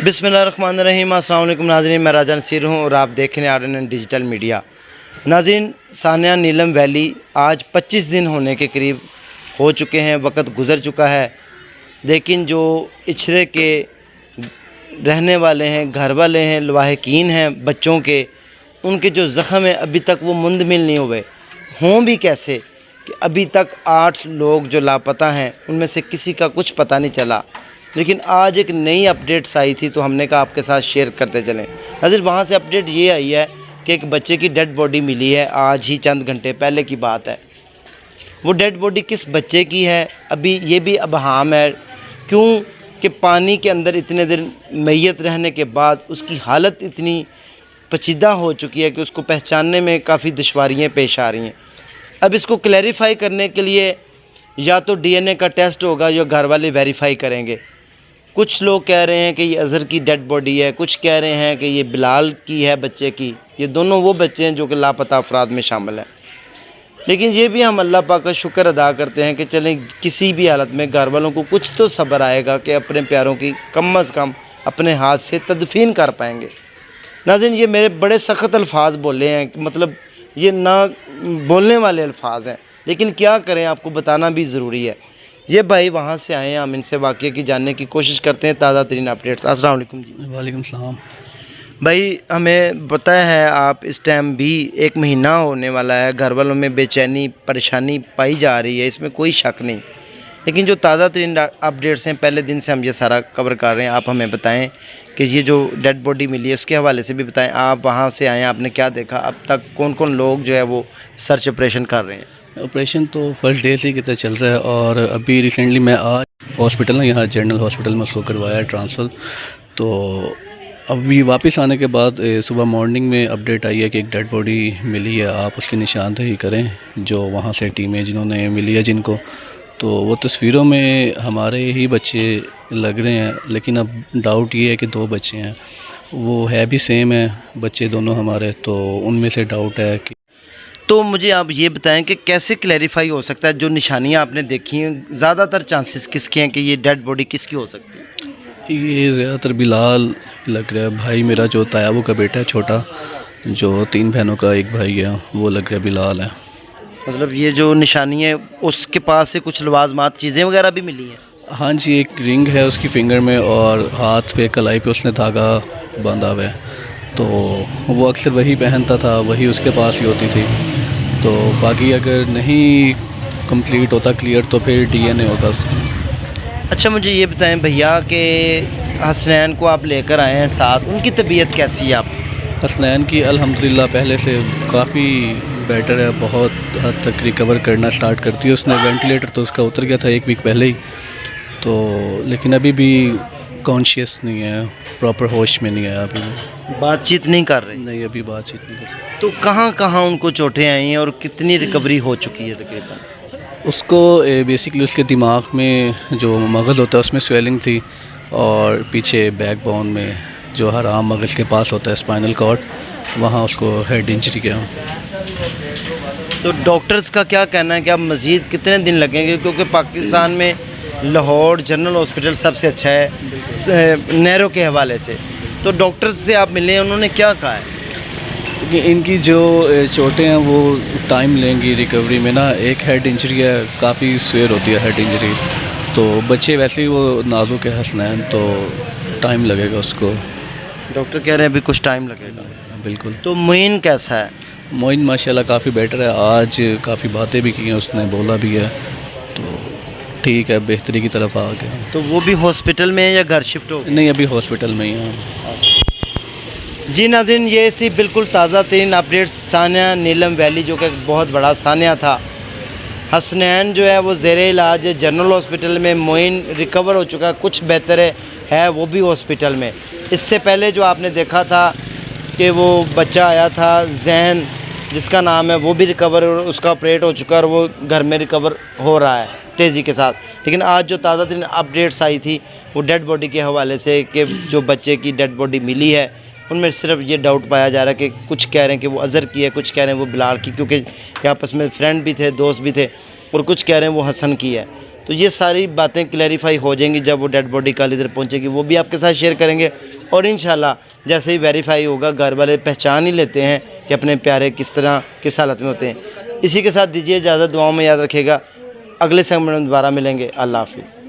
बिस्मिल्लाहिर्रहमानिर्रहीम। अस्सलाम वालेकुम नाज़रीन, मैं राजा नसीर हूँ और आप देख रहे हैं RNN डिजिटल मीडिया। नाज़रीन, सानिया नीलम वैली आज 25 दिन होने के करीब हो चुके हैं, वक्त गुज़र चुका है, लेकिन जो इछरे के रहने वाले हैं, घर वाले हैं, लवाहिकीन हैं बच्चों के, उनके जो ज़ख़म हैं अभी तक वो मुंदमिल नहीं हुए। हों भी कैसे कि अभी तक 8 लोग जो लापता हैं उनमें से किसी का कुछ पता नहीं चला। लेकिन आज एक नई अपडेट्स आई थी तो हमने कहा आपके साथ शेयर करते चलें। नाज़रीन, वहाँ से अपडेट ये आई है कि एक बच्चे की डेड बॉडी मिली है, आज ही चंद घंटे पहले की बात है। वो डेड बॉडी किस बच्चे की है अभी ये भी अबहाम है, क्यों कि पानी के अंदर इतने दिन मैयत रहने के बाद उसकी हालत इतनी पेचीदा हो चुकी है कि उसको पहचानने में काफ़ी दुश्वारियाँ पेश आ रही हैं। अब इसको क्लैरिफाई करने के लिए या तो DNA का टेस्ट होगा या घर वाले वेरीफाई करेंगे। कुछ लोग कह रहे हैं कि ये अज़हर की डेड बॉडी है, कुछ कह रहे हैं कि ये बिलाल की है बच्चे की। ये दोनों वो बच्चे हैं जो कि लापता अफराद में शामिल हैं। लेकिन ये भी हम अल्लाह पाक का शुक्र अदा करते हैं कि चलें किसी भी हालत में घर वालों को कुछ तो सब्र आएगा कि अपने प्यारों की कम अज़ कम अपने हाथ से तदफीन कर पाएंगे। नाज़रीन, ये मेरे बड़े सख्त अल्फाज बोले हैं, मतलब ये ना बोलने वाले अल्फाज हैं, लेकिन क्या करें, आपको बताना भी ज़रूरी है। ये भाई वहाँ से आए हैं, हम इनसे वाक़ये की जानने की कोशिश करते हैं, ताज़ा तरीन अपडेट्स। अस्सलाम वालेकुम जी। वालेकुम सलाम। भाई, हमें पता है आप इस टाइम भी 1 महीना होने वाला है, घर वालों में बेचैनी परेशानी पाई जा रही है, इसमें कोई शक नहीं। लेकिन जो ताज़ा तरीन अपडेट्स हैं, पहले दिन से हम ये सारा कवर कर रहे हैं, आप हमें बताएं कि ये जो डेड बॉडी मिली है उसके हवाले से भी बताएं। आप वहाँ से आए हैं, आपने क्या देखा, अब तक कौन कौन लोग जो है वो सर्च ऑपरेशन कर रहे हैं? ऑपरेशन तो फर्स्ट डे से कितना चल रहा है और अभी रिसेंटली मैं आज हॉस्पिटल ना, यहाँ जनरल हॉस्पिटल में उसको करवाया ट्रांसफ़र। तो अभी वापस आने के बाद सुबह मॉर्निंग में अपडेट आई है कि एक डेड बॉडी मिली है, आप उसकी निशानदेही करें। जो वहाँ से टीमें जिन्होंने मिली है जिनको, तो वो तस्वीरों में हमारे ही बच्चे लग रहे हैं, लेकिन अब डाउट ये है कि 2 बच्चे हैं, वो है भी सेम है बच्चे दोनों हमारे, तो उनमें से डाउट है कि। तो मुझे आप ये बताएं कि कैसे क्लैरिफाई हो सकता है, जो निशानियां आपने देखी हैं ज़्यादातर चांसेस किसके हैं कि ये डेड बॉडी किसकी हो सकती है? ये ज़्यादातर बिलाल लग रहा है, भाई मेरा जो तायाबू का बेटा है छोटा, जो 3 बहनों का एक भाई है, वो लग रहा है बिलाल है। मतलब ये जो निशानी है उसके पास से कुछ लवाजमात चीज़ें वगैरह भी मिली हैं? हाँ जी, एक रिंग है उसकी फिंगर में और हाथ पे कलाई पे उसने धागा बांधा हुआ है, तो वो अक्सर वही पहनता था, वही उसके पास ही होती थी। तो बाकी अगर नहीं कंप्लीट होता क्लियर तो फिर DNA होता उसका। अच्छा, मुझे ये बताएं भैया कि हसनैन को आप लेकर आए हैं साथ, उनकी तबीयत कैसी है? आप हसनैन की अल्हम्दुलिल्लाह पहले से काफ़ी बेटर है, बहुत हद तक रिकवर करना स्टार्ट करती है। उसने वेंटिलेटर तो उसका उतर गया था 1 वीक पहले ही, तो लेकिन अभी भी कॉन्शियस नहीं है, प्रॉपर होश में नहीं है, अभी बातचीत नहीं कर रही? नहीं, अभी बातचीत नहीं कर सकती। तो कहाँ कहाँ उनको चोटें आई हैं और कितनी रिकवरी हो चुकी है तकरीबन? उसको बेसिकली उसके दिमाग में जो मगज़ होता है उसमें स्वेलिंग थी, और पीछे बैकबोन में जो हराम मगज़ के पास होता है स्पाइनल कॉर्ड, वहाँ उसको हेड इंजरी किया। तो डॉक्टर्स का क्या कहना है कि अब मज़ीद कितने दिन लगेंगे, क्योंकि पाकिस्तान में लाहौर जनरल हॉस्पिटल सबसे अच्छा है नहरों के हवाले से, तो डॉक्टर्स से आप मिले, उन्होंने क्या कहा है? क्योंकि इनकी जो चोटें हैं वो टाइम लेंगी रिकवरी में ना। एक हेड इंजरी है, काफ़ी सीवियर होती है हेड इंजरी, तो बच्चे वैसे ही वो नाजुक है हसनैन, तो टाइम लगेगा उसको। डॉक्टर कह रहे हैं अभी कुछ टाइम लगेगा। बिल्कुल। तो मोइन कैसा है? मोइन माशाल्लाह काफ़ी बेटर है, आज काफ़ी बातें भी की हैं उसने, बोला भी है, तो ठीक है, बेहतरी की तरफ आ गया। तो वो भी हॉस्पिटल में है या घर शिफ्ट हो? नहीं, अभी हॉस्पिटल में ही है। जी नाज़रीन, ये थी बिल्कुल ताज़ा तरीन अपडेट्स सानिया नीलम वैली, जो कि बहुत बड़ा सानिया था। हसनैन जो है वो ज़ेरे इलाज जनरल हॉस्पिटल में, मोइन रिकवर हो चुका है, कुछ बेहतर है वो भी हॉस्पिटल में। इससे पहले जो आपने देखा था कि वो बच्चा आया था जहन जिसका नाम है, वो भी रिकवर, उसका ऑपरेट हो चुका है और वो घर में रिकवर हो रहा है तेज़ी के साथ। लेकिन आज जो ताज़ा तरीन अपडेट्स आई थी वो डेड बॉडी के हवाले से कि जो बच्चे की डेड बॉडी मिली है उनमें सिर्फ ये डाउट पाया जा रहा है कि कुछ कह रहे हैं कि वो अज़हर की है, कुछ कह रहे हैं वो बिलाल की, क्योंकि आपस में फ्रेंड भी थे, दोस्त भी थे, और कुछ कह रहे हैं वो हसन की है। तो ये सारी बातें क्लैरिफाई हो जाएंगी जब वो डेड बॉडी कल इधर पहुंचेगी, वो भी आपके साथ शेयर करेंगे। اور انشاءاللہ جیسے ہی ویریفائی ہوگا گھر والے پہچان ہی لیتے ہیں کہ اپنے پیارے کس طرح کس حالت میں ہوتے ہیں۔ اسی کے ساتھ دیجیے اجازت، دعاؤں میں یاد رکھے گا، اگلے سیگمنٹ میں دوبارہ ملیں گے۔ اللہ حافظ۔